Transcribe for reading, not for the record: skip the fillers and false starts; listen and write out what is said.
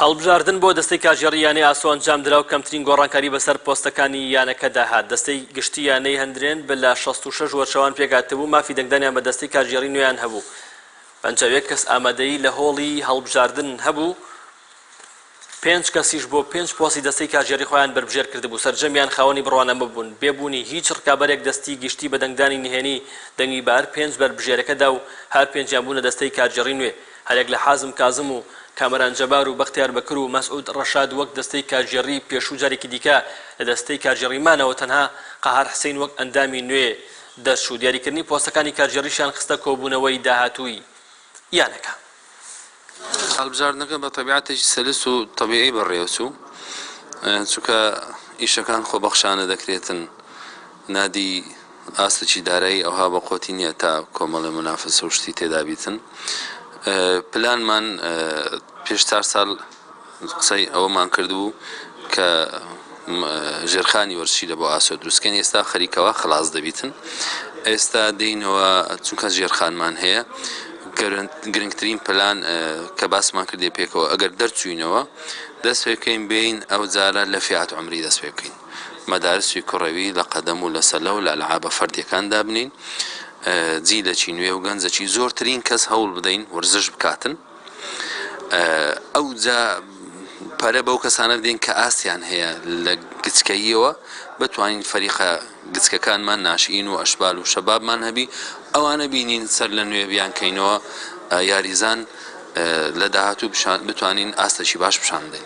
هەڵبژاردن بۆ دەستەی کاژێڕی یانەی ئاسۆ ئەنجام درا و کەمترین گۆڕانکاری بەسەر پۆستەکانی یانەکەدا هات. دەستەی گشتی یانەی هەندرێن بە 66 وەرشەوان پێگاتبوو، مافی دەنگدانیان بە دەستەی کاژێڕی نوێیان هەبوو. 51 کەس ئامادەیی لە هۆڵی هەڵبژاردن هەبوو، 5 کەسیش بۆ 5 پۆستی دەستەی کاژێڕی خۆیان بەربژێر کردبوو. سەرجەمیان خاوەنی بڕوانەمە بوون، بێبوونی هیچ ڕکابەرێک دەستی گشتی بە دەنگدانی نهێنی دەنگی بار 5 بەربژێرەکەدا و هەر 5یان بوونە دەستەی کاژێڕی نوێ. هەرێک لە حازم کازم و کامەران جەبار و بەختیار بەکر و مەسعود ڕەشاد وەک دەستەی کاژێڕی پێشوو جارێکی دیکە لە دەستەی کاژێڕیمانەوە تەنها قەهار حسین وەک ئەندامی نوێ دەرچوو. دیاریکردنی پۆستەکانی کاژێڕیشیان خستە کۆبوونەوەی داهاتووی یانەکە. هەڵبژاردنەکە بە تەبیعەتێکی سەلس و تەبیعی بەڕێوەچوو، چونکە ئیشەکان خۆبەخشانە دەکرێتن، نادی ئاستێکی دارایی ئەوها بە قۆتی نییە تا کۆمەڵی منافسە و شتی تێدا بیتن. پلانمان پێش 4 ساڵ قسەی ئەوەمان کردبوو کە ژێرخانی وەرشی لە بۆ ئاسۆ دروستکەین، ئێستا خەریکەوە خلاص دەبیتن. ئێستا دێینەوە چونکە ژێرخانمان هەیە. گرنگترین پلان کە باسمان کردێ پێکەوە ئەگەر دەرچوینەوە دەست پێ بکەین بین ئەو جارە لە فیات عمری دەست پێ بکەین، مەدارسی کوڕەوی لە قەدەم و لە سەلە و لە ئەلعابە فەردیەکاندا بنین، جیلەکی نوێ و گەنجەکی زۆرترین کەس هەوڵ بدەین وەرزش بکاتن. ئەو جا پارە بەو کەسانە بدەین کە ئاسیان هەیە لە گچکەییەوە بتوانین فەریقە گچکەکانمان ناشئین و ئەشبال و شەبابمان هەبی، ئەوانە بینین سەر لە نوێ بیان کەینەوە، یاریزان لە داهاتوو بتوانین ئاستەکی باش بشان بدەین.